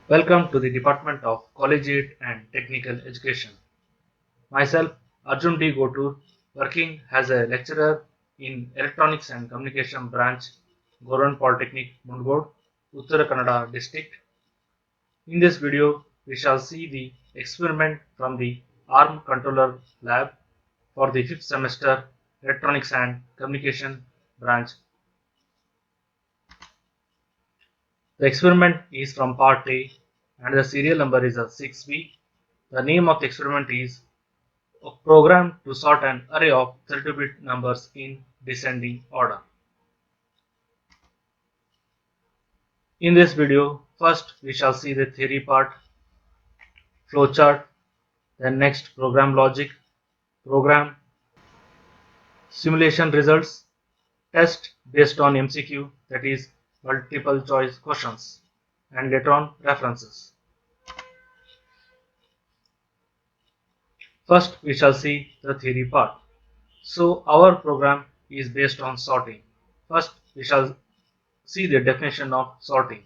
Welcome to the Department of Collegiate and Technical Education. Myself, Arjun D. Gotur, working as a lecturer in Electronics and Communication Branch, Goran Polytechnic, Mundgod, Uttara Kannada District. In this video, we shall see the experiment from the ARM Controller Lab for the 5th semester Electronics and Communication Branch. The experiment is from part A and the serial number is a 6B. The name of the experiment is a program to sort an array of 32-bit numbers in descending order. In this video, first we shall see the theory part, flowchart, then next program logic, program, simulation results, test based on MCQ, that is multiple choice questions, and later on references. First we shall see the theory part. So our program is based on sorting. First we shall see the definition of sorting.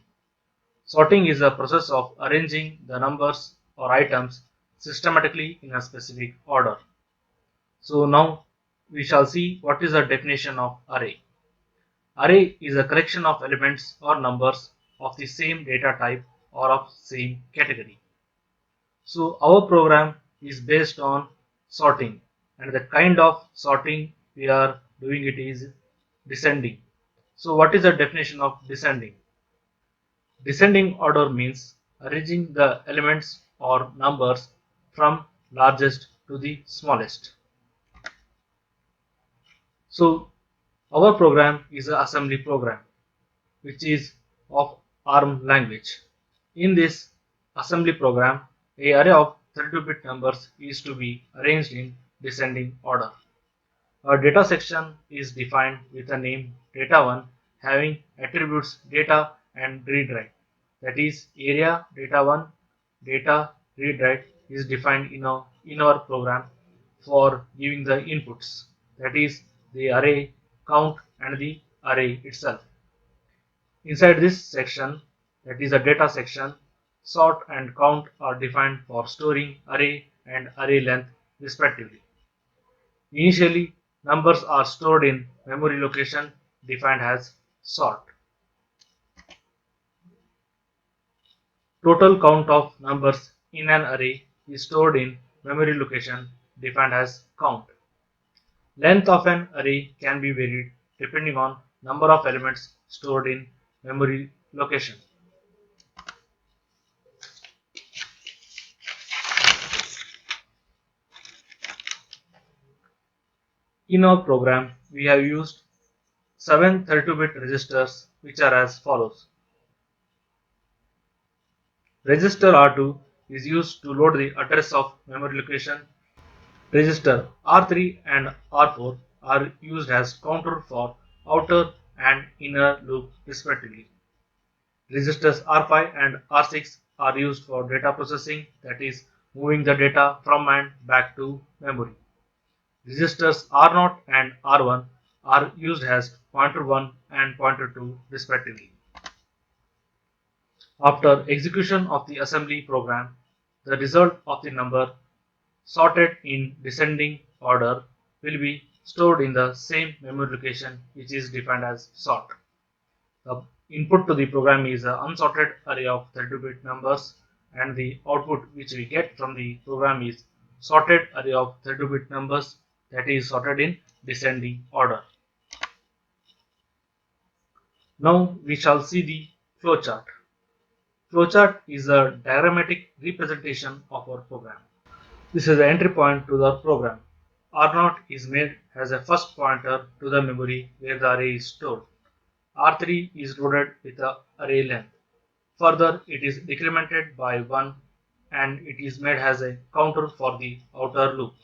Sorting is a process of arranging the numbers or items systematically in a specific order. So now we shall see what is the definition of array. Array is a collection of elements or numbers of the same data type or of same category. So our program is based on sorting, and the kind of sorting we are doing it is descending. So what is the definition of descending? Descending order means arranging the elements or numbers from largest to the smallest. So our program is an assembly program which is of ARM language. In this assembly program, a array of 32-bit numbers is to be arranged in descending order. A data section is defined with a name data1 having attributes data and read write. That is, area data1 data read write is defined in our program for giving the inputs. That is, the array count and the array itself. Inside this section, that is a data section, sort and count are defined for storing array and array length respectively. Initially, numbers are stored in memory location defined as sort. Total count of numbers in an array is stored in memory location defined as count. Length of an array can be varied depending on number of elements stored in memory location. In our program, we have used 7 32-bit registers which are as follows. Register R2 is used to load the address of memory location. Register R3 and R4 are used as counter for outer and inner loop respectively. Registers R5 and R6 are used for data processing, that is moving the data from and back to memory. Registers R0 and R1 are used as pointer 1 and pointer 2 respectively. After execution of the assembly program, the result of the number sorted in descending order will be stored in the same memory location which is defined as sort. The input to the program is an unsorted array of 32-bit numbers, and the output which we get from the program is sorted array of 32-bit numbers, that is sorted in descending order. Now we shall see the flowchart. Flowchart is a diagrammatic representation of our program. This is the entry point to the program. R0 is made as a first pointer to the memory where the array is stored. R3 is loaded with the array length. Further, it is decremented by 1 and it is made as a counter for the outer loop.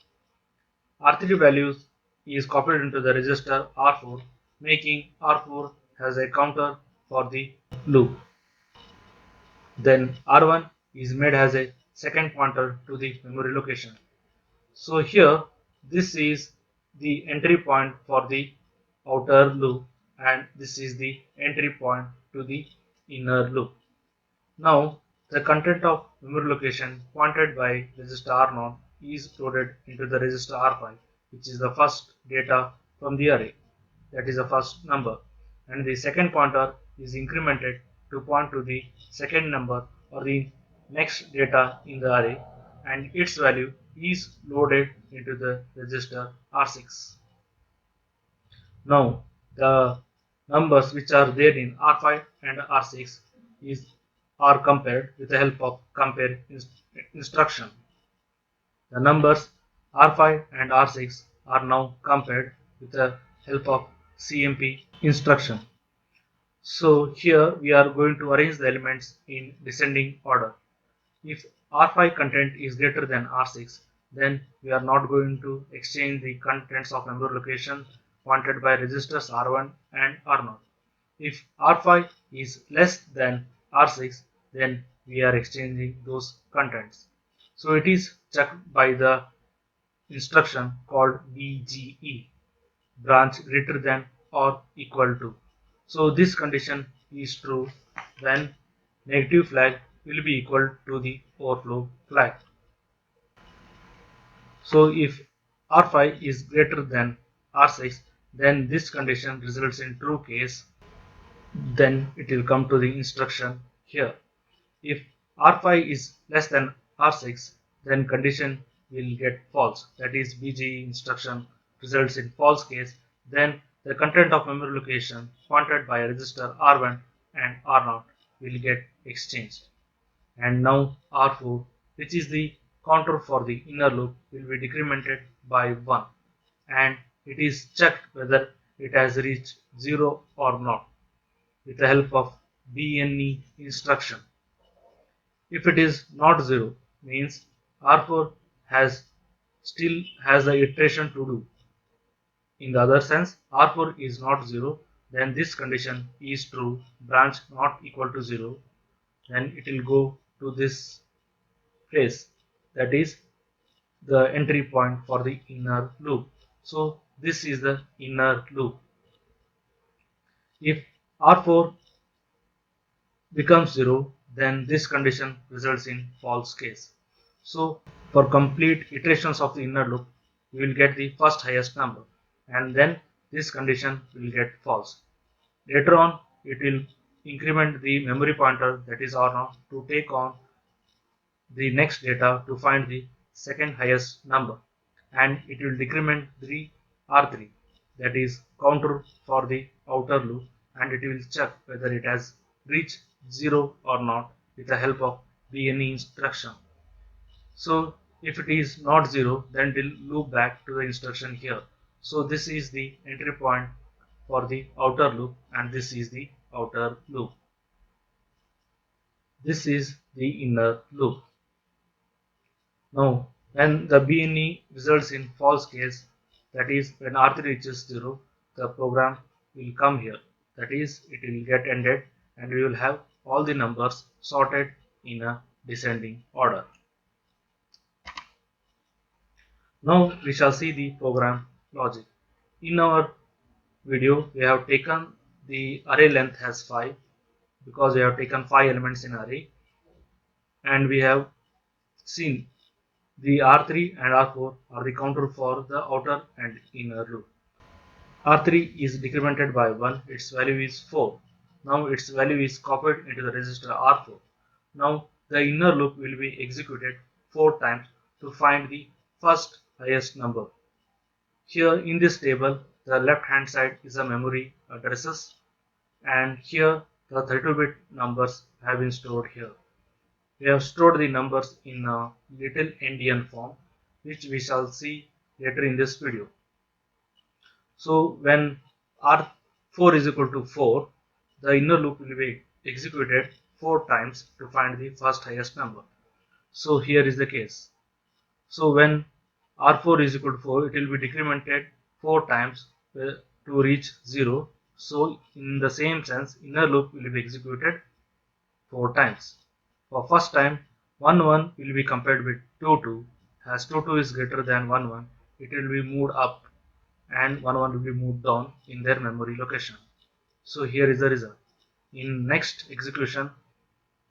R3 values is copied into the register R4, making R4 as a counter for the loop. Then R1 is made as a second pointer to the memory location. So here this is the entry point for the outer loop and this is the entry point to the inner loop. Now The content of memory location pointed by register R0 is loaded into the register R5, which is the first data from the array, that is the first number, and the second pointer is incremented to point to the second number or the next data in the array, and its value is loaded into the register R6. Now, the numbers which are there in R5 and R6 are compared with the help of compare instruction. The numbers R5 and R6 are now compared with the help of CMP instruction. So here we are going to arrange the elements in descending order. If R5 content is greater than R6, then we are not going to exchange the contents of memory location pointed by registers R1 and R0. If R5 is less than R6, then we are exchanging those contents. So it is checked by the instruction called BGE, branch greater than or equal to. So this condition is true when negative flag will be equal to the overflow flag. So if R5 is greater than R6, then this condition results in true case, then it will come to the instruction here. If R5 is less than R6, then condition will get false, that is BGE instruction results in false case, then the content of memory location pointed by register R1 and R0 will get exchanged. And now R4, which is the counter for the inner loop, will be decremented by 1, and it is checked whether it has reached 0 or not with the help of BNE instruction. If it is not 0, means R4 still has the iteration to do. In the other sense, R4 is not 0, then this condition is true, branch not equal to 0, then it will go to this place, that is the entry point for the inner loop. So this is the inner loop. If R4 becomes 0, then this condition results in false case. So for complete iterations of the inner loop, we will get the first highest number, and then this condition will get false. Later on, it will increment the memory pointer, that is R0, to take on the next data to find the second highest number, and it will decrement the R3, that is counter for the outer loop, and it will check whether it has reached 0 or not with the help of BNE instruction. So if it is not 0, then it will loop back to the instruction here. So this is the entry point for the outer loop, and this is the outer loop. This is the inner loop. Now, when the BNE results in false case, that is when R3 reaches 0, the program will come here. That is, it will get ended, and we will have all the numbers sorted in a descending order. Now we shall see the program logic. In our video, we have taken the array length as 5, because we have taken 5 elements in array, and we have seen the R3 and R4 are the counter for the outer and inner loop. R3 is decremented by 1, its value is 4. Now its value is copied into the register R4. Now the inner loop will be executed 4 times to find the first highest number. Here in this table, the left hand side is a memory addresses, and here the 32-bit numbers have been stored here. We have stored the numbers in a little endian form, which we shall see later in this video. So when R4 is equal to 4, the inner loop will be executed 4 times to find the first highest number. So here is the case. So when R4 is equal to 4, it will be decremented 4 times to reach 0. So in the same sense, inner loop will be executed 4 times. For first time, 1 1 will be compared with 2 2. As 2 2 is greater than 1 1, it will be moved up, and 1 1 will be moved down in their memory location. So here is the result. In next execution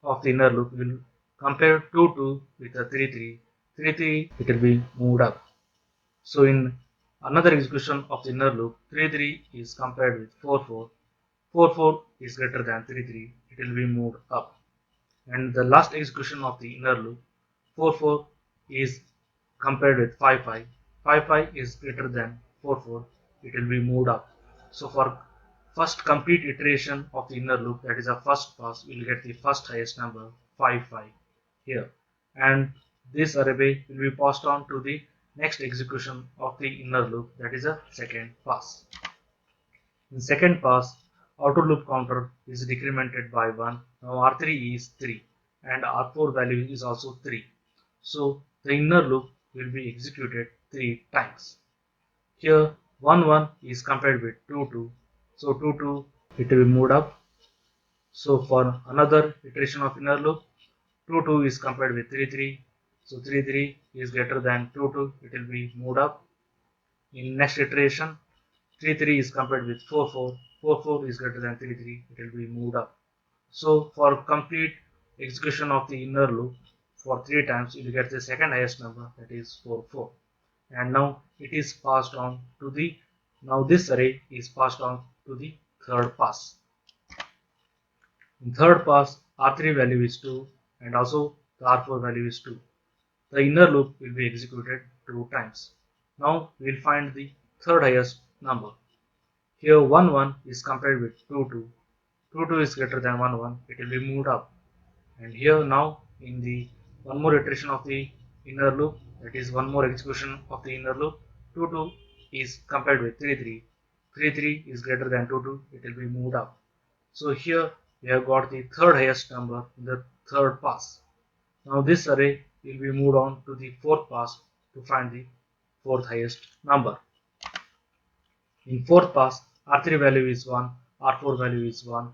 of the inner loop, we will compare 2 with a 3 it will be moved up. So in another execution of the inner loop, 3 is compared with 4 is greater than 3 it will be moved up. And the last execution of the inner loop, 4 is compared with 5 is greater than 4 it will be moved up. So for first complete iteration of the inner loop, that is a first pass, we will get the first highest number 5 here, and this array will be passed on to the next execution of the inner loop, that is a second pass. In second pass, outer loop counter is decremented by 1. Now R3 is 3 and R4 value is also 3. So the inner loop will be executed 3 times. Here 1 is compared with 2. So 2 it will be moved up. So for another iteration of inner loop, 2 is compared with 3. So 3 is greater than 2, it will be moved up. In next iteration, 3 is compared with 4 is greater than 3, it will be moved up. So for complete execution of the inner loop for 3 times, you will get the second highest number, that is 4. And now it is passed on to the, now this array is passed on to the third pass. In third pass, R3 value is 2 and also the R4 value is 2. The inner loop will be executed 2 times. Now we will find the third highest number. Here 1 is compared with 2 is greater than 1, it will be moved up. And here now in the one more iteration of the inner loop, that is one more execution of the inner loop, 2 is compared with 3 is greater than 2, it will be moved up. So here we have got the third highest number in the third pass. Now this array will be moved on to the fourth pass to find the fourth highest number. In fourth pass, R3 value is 1, R4 value is 1.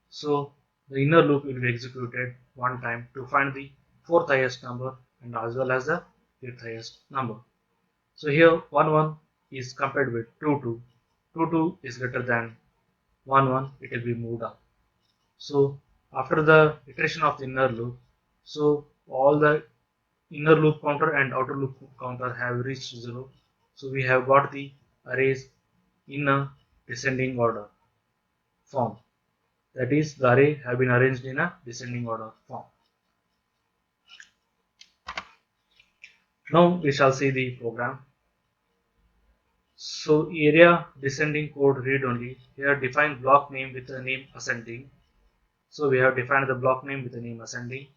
So the inner loop will be executed 1 time to find the fourth highest number and as well as the fifth highest number. So here 1 is compared with 2 is greater than 1, it will be moved up. So after the iteration of the inner loop, so all the inner loop counter and outer loop counter have reached 0. So we have got the arrays in a descending order form. That is, the array have been arranged in a descending order form. Now we shall see the program. So area descending code read only. Here define block name with the name ascending. So we have defined the block name with the name ascending.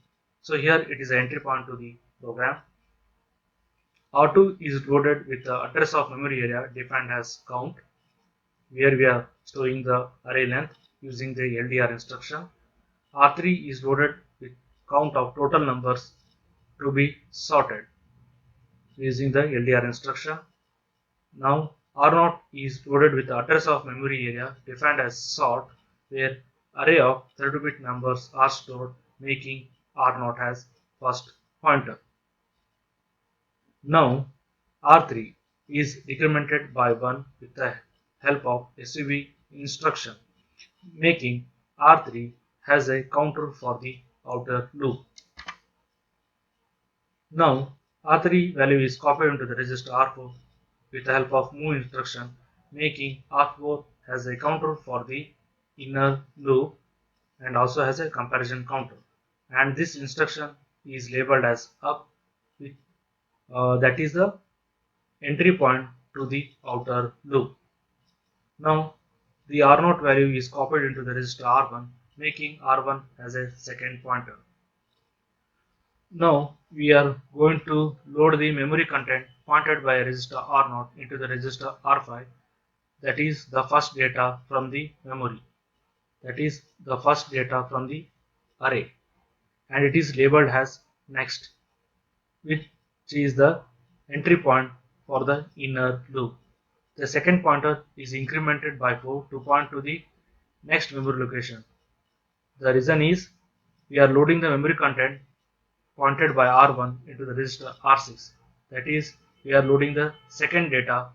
So here it is an entry point to the program. R2 is loaded with the address of memory area defined as count, where we are storing the array length using the LDR instruction. R3 is loaded with count of total numbers to be sorted using the LDR instruction. Now R0 is loaded with the address of memory area defined as sort, where array of 32-bit numbers are stored, making R0 as first pointer. Now R3 is decremented by 1 with the help of SUB instruction, making R3 has a counter for the outer loop. Now R3 value is copied into the register R4 with the help of move instruction, making R4 has a counter for the inner loop and also has a comparison counter. And this instruction is labeled as up, with, that is the entry point to the outer loop. Now the R0 value is copied into the register R1, making R1 as a second pointer. Now we are going to load the memory content pointed by register R0 into the register R5, that is the first data from the memory, that is the first data from the array, and it is labeled as next, which is the entry point for the inner loop. The second pointer is incremented by 4 to point to the next memory location. The reason is we are loading the memory content pointed by R1 into the register R6. That is, we are loading the second data,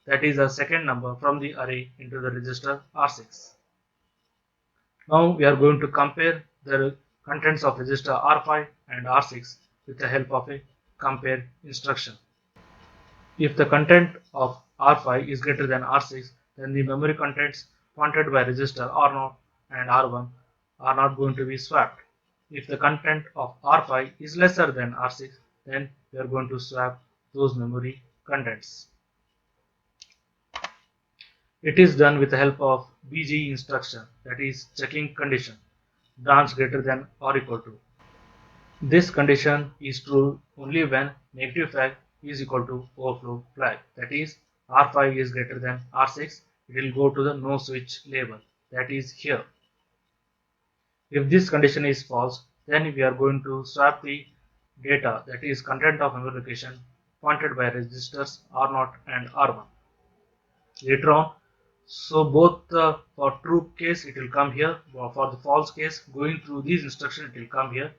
that is the second number from the array into the register R6. Now we are going to compare the contents of register R5 and R6 with the help of a compare instruction. If the content of R5 is greater than R6, then the memory contents pointed by register R0 and R1 are not going to be swapped. If the content of R5 is lesser than R6, then we are going to swap those memory contents. It is done with the help of BG instruction, that is checking condition, branch greater than or equal to. This condition is true only when negative flag is equal to overflow flag, that is R5 is greater than R6, it will go to the no switch label, that is here. If this condition is false, then we are going to swap the data, that is content of memory location pointed by registers R0 and R1 later on. So both for true case it will come here, for the false case going through these instructions it will come here.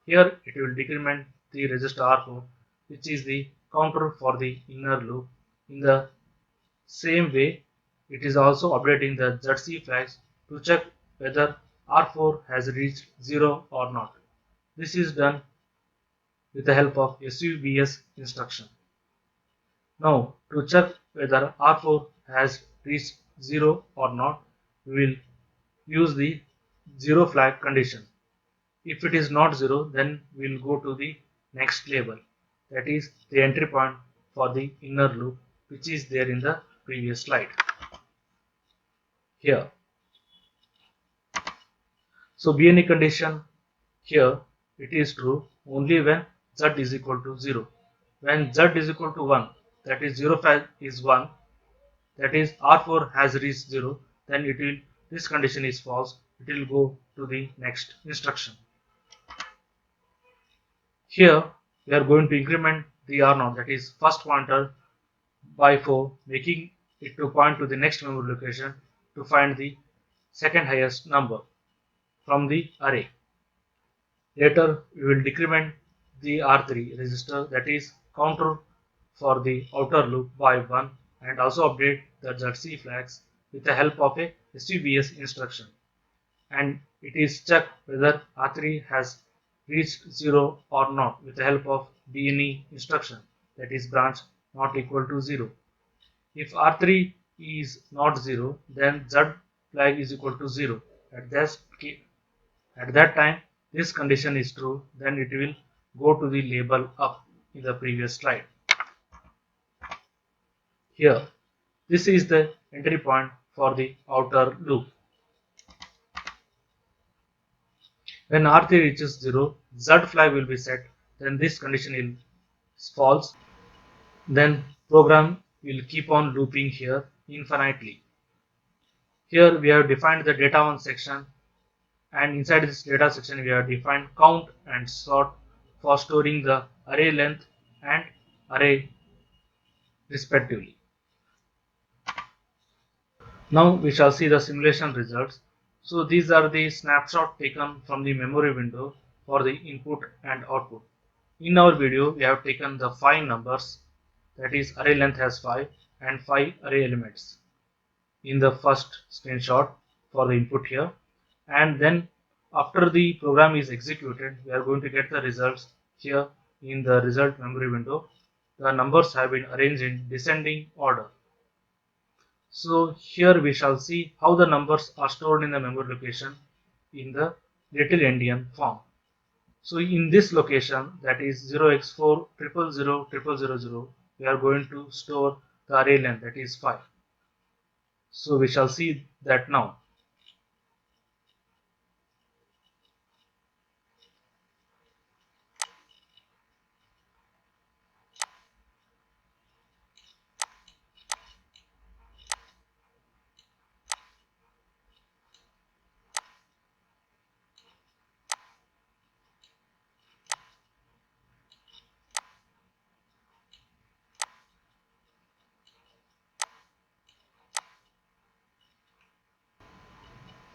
Here it will decrement the register R4, which is the counter for the inner loop. In the same way, it is also updating the ZC flags to check whether R4 has reached 0 or not. This is done with the help of SUBS instruction. Now, to check whether R4 has reached 0 or not, we will use the 0 flag condition. If it is not 0, then we will go to the next label, that is the entry point for the inner loop, which is there in the previous slide here. So BNE condition here, it is true only when Z is equal to 0. When Z is equal to 1, that is 0 flag is 1, that is R4 has reached 0, then this condition is false, it will go to the next instruction. Here we are going to increment the R0, that is first pointer, by 4, making it to point to the next memory location to find the second highest number from the array. Later we will decrement the R3 register, that is counter for the outer loop, by 1, and also update the ZC flags with the help of a SUBS instruction, and it is checked whether R3 has reached 0 or not with the help of BNE instruction, that is branch not equal to 0. If R3 is not 0, then Z flag is equal to 0. At that time this condition is true, then it will go to the label up in the previous slide. Here, this is the entry point for the outer loop. When R3 reaches 0, Z flag will be set, then this condition is false, then program will keep on looping here infinitely. Here we have defined the data 1 section, and inside this data section we have defined count and sort for storing the array length and array respectively. Now we shall see the simulation results. So these are the snapshot taken from the memory window for the input and output. In our video we have taken the 5 numbers, that is array length has 5 and 5 array elements in the first screenshot for the input here, and then after the program is executed we are going to get the results here in the result memory window. The numbers have been arranged in descending order. So here we shall see how the numbers are stored in the memory location in the little endian form. So in this location, that is 0x4 000 000, we are going to store the array length, that is 5. So we shall see that now.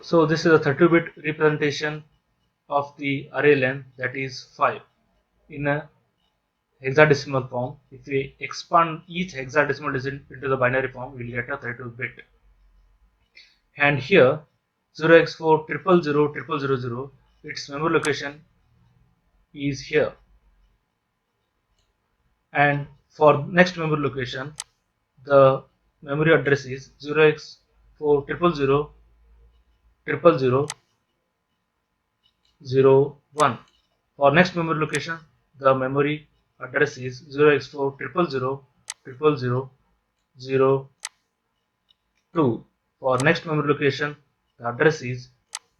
So this is a 32-bit representation of the array length, that is 5, in a hexadecimal form. If we expand each hexadecimal digit into the binary form, we will get a 32-bit. And here 0x4 000 000 its memory location is here, and for next memory location the memory address is 0x40000001. For next memory location the memory address is 0x40000002. For next memory location the address is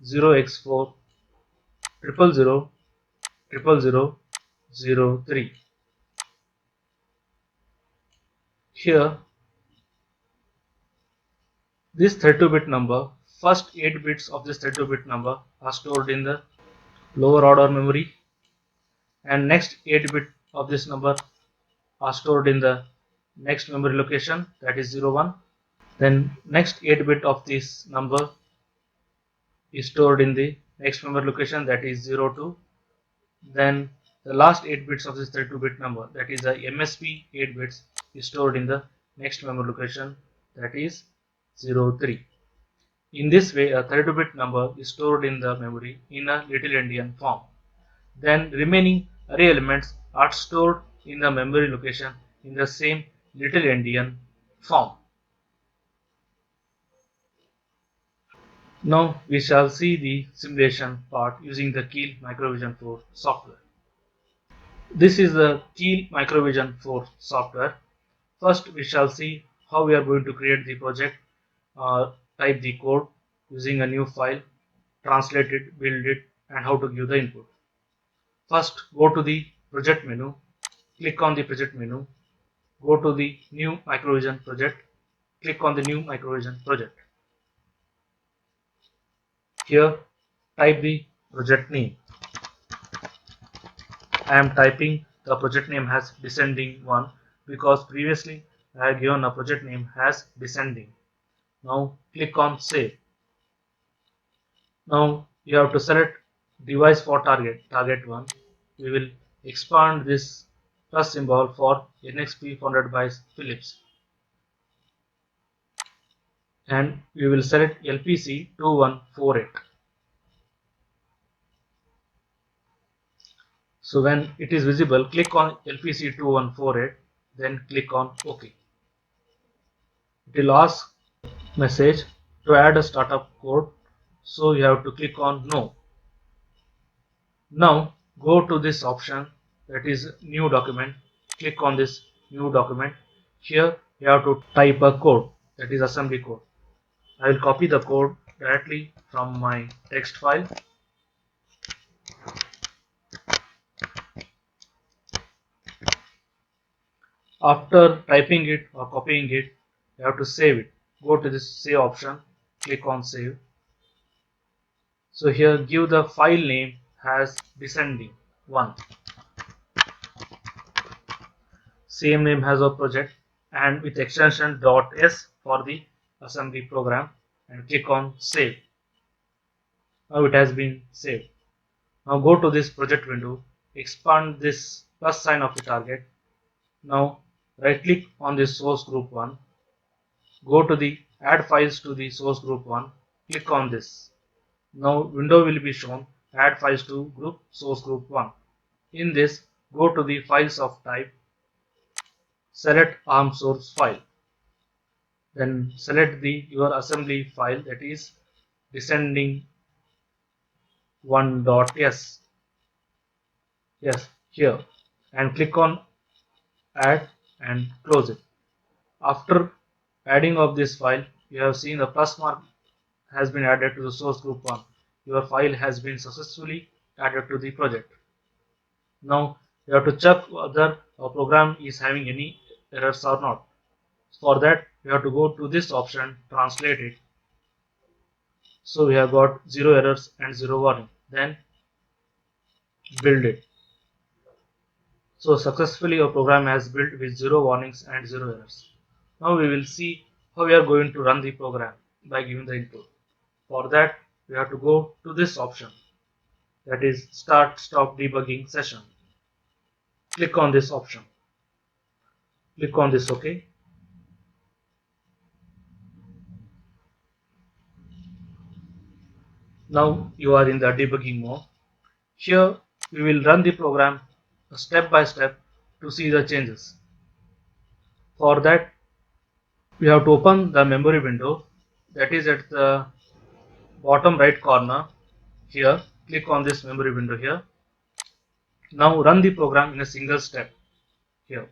0x40000003. Here this 32-bit number, first 8 bits of this 32-bit number are stored in the lower order memory, and next 8 bit of this number are stored in the next memory location, that is 01. Then next 8 bit of this number is stored in the next memory location, that is 02. Then the last 8 bits of this 32-bit number, that is the MSB 8 bits, is stored in the next memory location, that is 03. In this way, a 32-bit number is stored in the memory in a little endian form. Then remaining array elements are stored in the memory location in the same little endian form. Now we shall see the simulation part using the Keil Microvision 4 software. This is the Keil Microvision 4 software. First we shall see how we are going to create the project, type the code using a new file, translate it, build it, and how to give the input. First go to the project menu, click on the project menu, go to the new Microvision project, click on the new Microvision project. Here type the project name. I am typing the project name as descending one because previously I have given a project name as descending. Now click on save. Now you have to select device for target 1. We will expand this plus symbol for NXP founded by Philips, and we will select LPC 2148. So when it is visible, click on LPC 2148, then click on OK. It will ask message to add a startup code, so you have to click on no. Now go to this option, that is new document, click on this new document. Here you have to type a code, that is assembly code. I will copy the code directly from my text file. After typing it or copying it, you have to save it. Go to this save option, click on save. So here give the file name as descending 1. Same name has a project, and with extension .s for the assembly program, and click on save. Now it has been saved. Now go to this project window, expand this plus sign of the target. Now right click on this source group 1, go to the add files to the source group 1, click on this. Now window will be shown, add files to group source group 1. In this, go to the files of type, select ARM source file, then select your assembly file, that is descending 1.s. Yes, here, and click on add and close it. After adding of this file, you have seen the plus mark has been added to the source group 1. Your file has been successfully added to the project. Now you have to check whether our program is having any errors or not. For that we have to go to this option, translate it. So we have got 0 errors and 0 warning. Then build it. So successfully our program has built with 0 warnings and 0 errors. Now we will see how we are going to run the program by giving the input. For that we have to go to this option, that is start stop debugging session. Click on this option. Click on this OK. Now you are in the debugging mode. Here we will run the program step by step to see the changes. For that, we have to open the memory window, that is at the bottom right corner. Here, click on this memory window here. Now run the program in a single step here.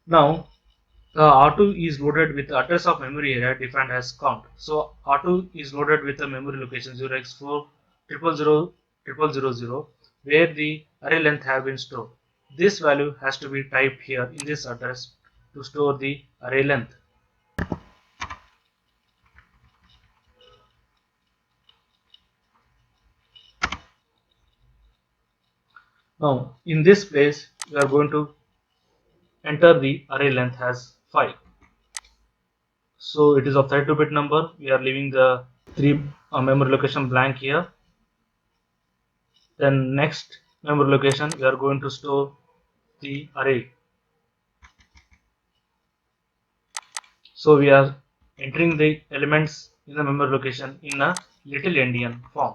Now the R2 is loaded with the address of memory area defined as count. So R2 is loaded with the memory location 0x4 000 where the array length have been stored. This value has to be typed here in this address to store the array length. Now in this place we are going to enter the array length as 5. So it is of 32-bit number. We are leaving the 3 memory location blank here. Then next memory location we are going to store the array. So we are entering the elements in the memory location in a little endian form.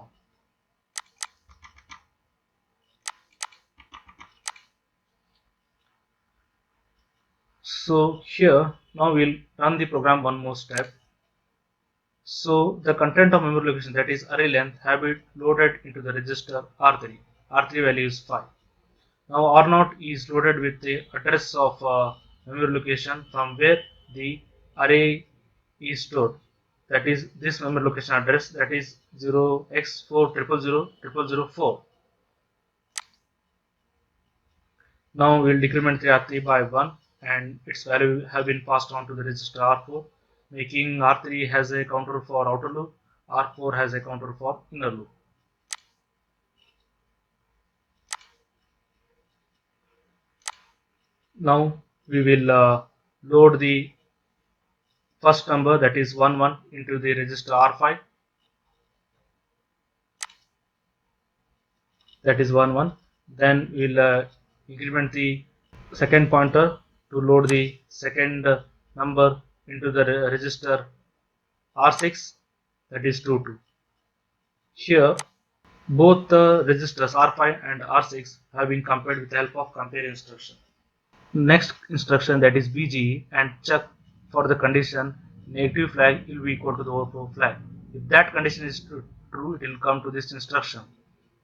So here now we'll run the program one more step. So the content of memory location, that is array length, have been loaded into the register R3. R3 value is 5. Now R0 is loaded with the address of memory location from where the array is stored. That is this memory location address, that is 0x4 00004. Now we'll decrement the R3 by 1 and its value have been passed on to the register R4, making R3 has a counter for outer loop, R4 has a counter for inner loop. Now we will load the first number, that is 11, into the register R5, that is 11. Then we'll increment the second pointer to load the second number into the register R6, that is 22. Here both the registers R5 and R6 have been compared with the help of compare instruction. Next instruction, that is BGE, and check for the condition negative flag will be equal to the overflow flag. If that condition is true, it will come to this instruction.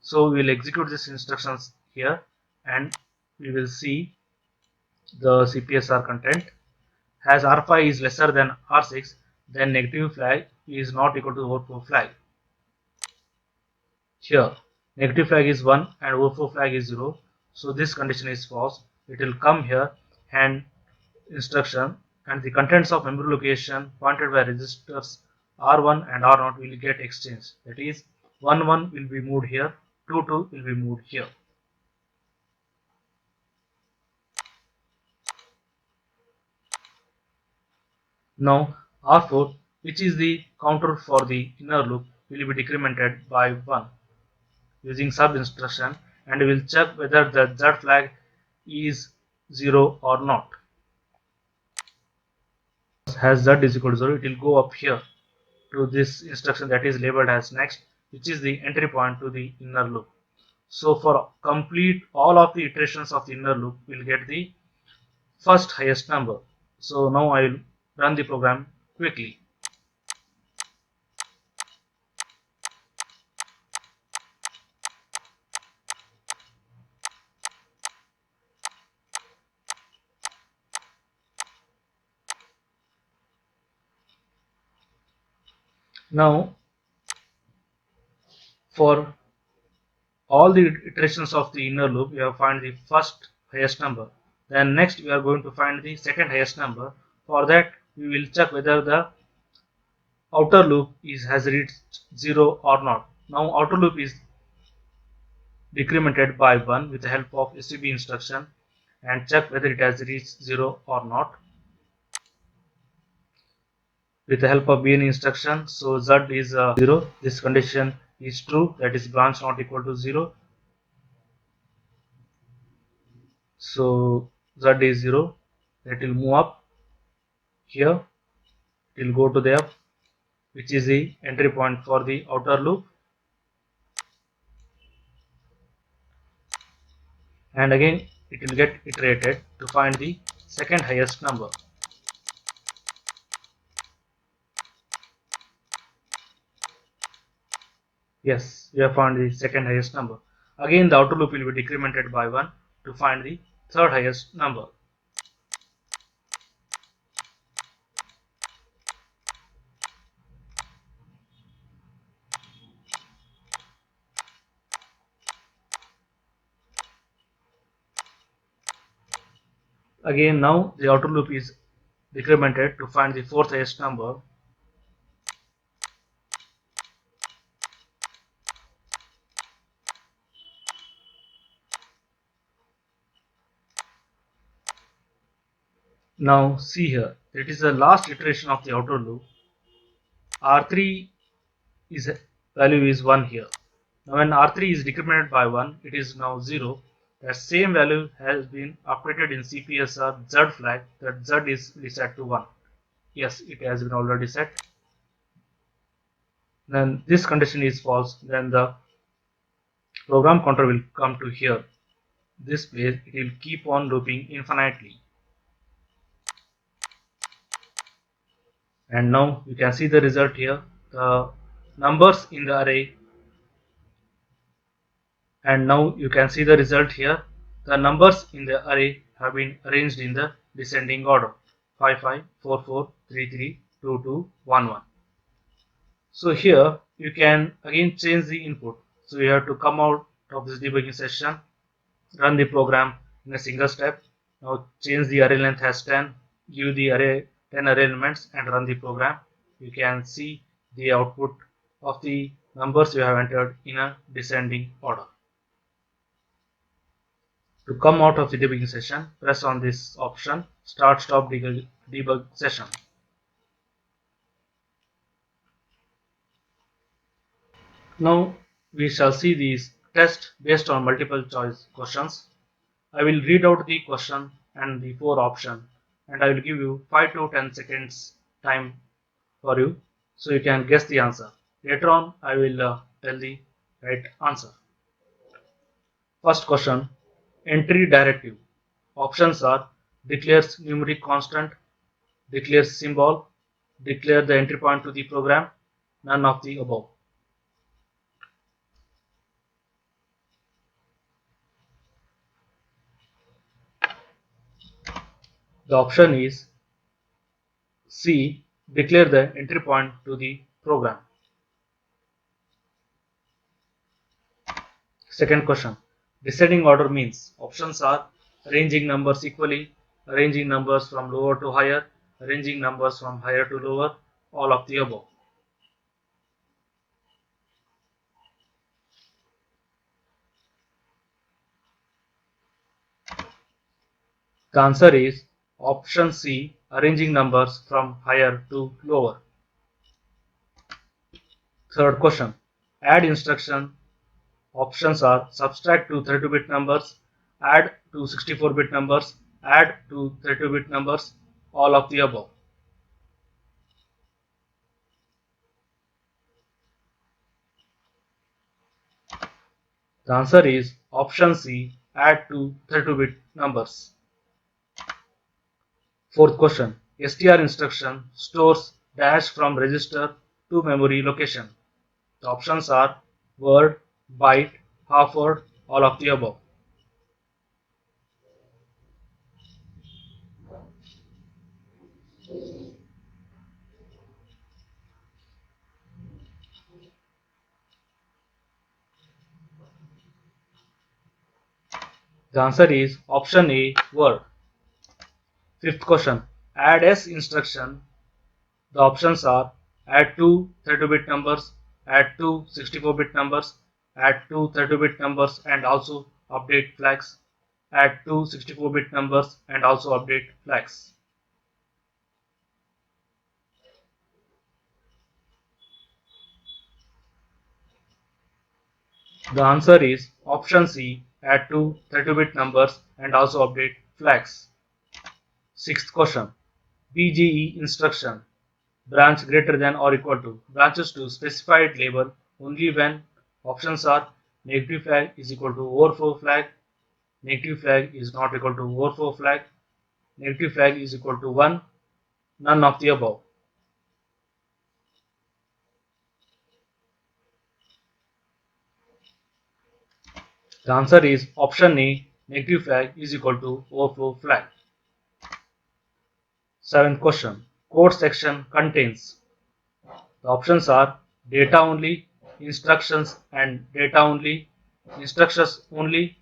So we will execute these instructions here and we will see the CPSR content. As R5 is lesser than R6, then negative flag is not equal to the overflow flag. Here negative flag is 1 and overflow flag is 0, so this condition is false. It will come here and instruction, and the contents of memory location pointed by registers R1 and R0 will get exchanged. That is 11 will be moved here, 22 will be moved here. Now R4, which is the counter for the inner loop, will be decremented by 1 using sub instruction, and we will check whether the Z flag is 0 or not. As Z is equal to 0, it will go up here to this instruction that is labeled as next, which is the entry point to the inner loop. So for complete all of the iterations of the inner loop, we'll get the first highest number. So now I will run the program quickly. Now for all the iterations of the inner loop, we have find the first highest number. Then next we are going to find the second highest number. For that we will check whether the outer loop has reached 0 or not. Now outer loop is decremented by 1 with the help of SUB instruction and check whether it has reached 0 or not with the help of BN instruction. So Z is 0, this condition is true, that is branch not equal to 0. So Z is 0, that will move up here, it will go to the up, which is the entry point for the outer loop. and again it will get iterated to find the second highest number. Yes, we have found the second highest number. Again the outer loop will be decremented by 1 to find the third highest number. Again now the outer loop is decremented to find the fourth highest number. Now see here, it is the last iteration of the outer loop. R3 is value is 1 here. Now when R3 is decremented by 1, it is now 0. That same value has been updated in CPSR Z flag, that Z is reset to 1. Yes, it has been already set. Then this condition is false, then the program counter will come to here. This place it will keep on looping infinitely. And now you can see the result here. The numbers in the array, and now you can see the result here. The numbers in the array have been arranged in the descending order: 5 5 4 4 3 3 2 2 1 1. So here you can again change the input. So you have to come out of this debugging session, run the program in a single step. Now change the array length as 10, give the array 10 array elements and run the program. You can see the output of the numbers you have entered in a descending order. To come out of the debugging session, press on this option, Start Stop Debug Session. Now we shall see these tests based on multiple choice questions. I will read out the question and the 4 options, and I will give you 5 to 10 seconds time for you so you can guess the answer. Later on I will tell the right answer. First question, entry directive. Options are declares numeric constant, declares symbol, declare the entry point to the program, none of the above. The option is C, declare the entry point to the program. Second question, descending order means. Options are arranging numbers equally, arranging numbers from lower to higher, arranging numbers from higher to lower, all of the above. The answer is option C, arranging numbers from higher to lower. Third question, add instruction. Options are subtract to 32-bit numbers, add to 64-bit numbers, add to 32-bit numbers, all of the above. The answer is option C, add to 32-bit numbers. Fourth question, str instruction stores dash from register to memory location. The options are word, byte, half word, all of the above. The answer is option A, word. Fifth question, add S instruction. The options are add two 32-bit numbers, add two 64-bit numbers, add two 32-bit numbers and also update flags, add two 64-bit numbers and also update flags. The answer is option C, add two 32-bit numbers and also update flags. Sixth question, BGE instruction. Branch greater than or equal to. Branches to specified label only when options are negative flag is equal to overflow flag, negative flag is not equal to overflow flag, negative flag is equal to 1, none of the above. The answer is option A, negative flag is equal to overflow flag. Seventh question. Code section contains. The options are data only, instructions and data only, instructions only,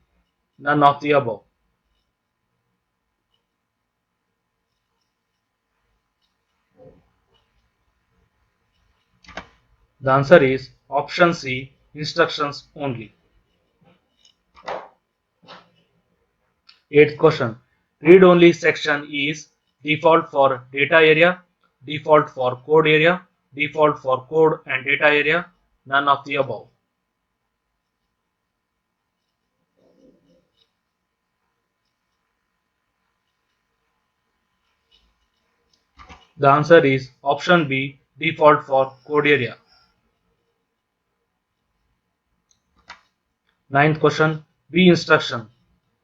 none of the above. The answer is option C, instructions only. Eighth question. Read only section is default for data area, default for code area, default for code and data area, none of the above. The answer is option B, default for code area. Ninth question. B instruction.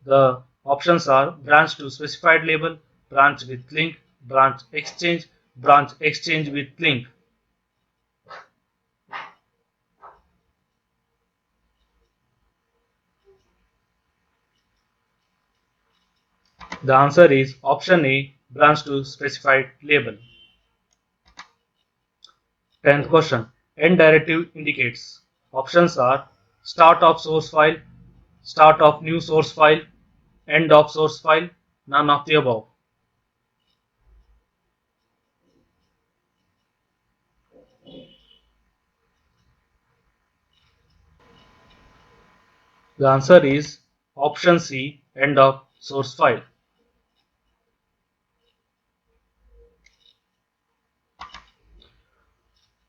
The options are branch to specified label, branch with link, branch exchange with link. The answer is option A, branch to specified label. 10th question. End directive indicates. Options are start of source file, start of new source file, end of source file, none of the above. The answer is option C, end of source file.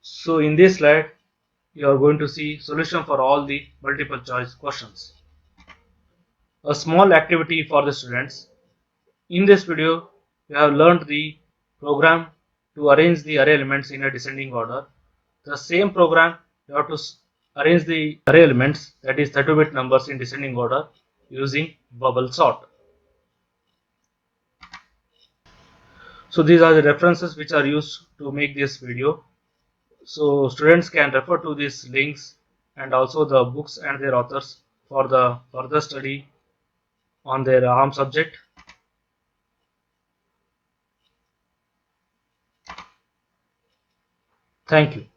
So in this slide, you are going to see solution for all the multiple choice questions. A small activity for the students. In this video, we have learned the program to arrange the array elements in a descending order. The same program you have to arrange the array elements, that is 32-bit numbers, in descending order using bubble sort. So these are the references which are used to make this video. So students can refer to these links and also the books and their authors for the further study on their ARM subject. Thank you.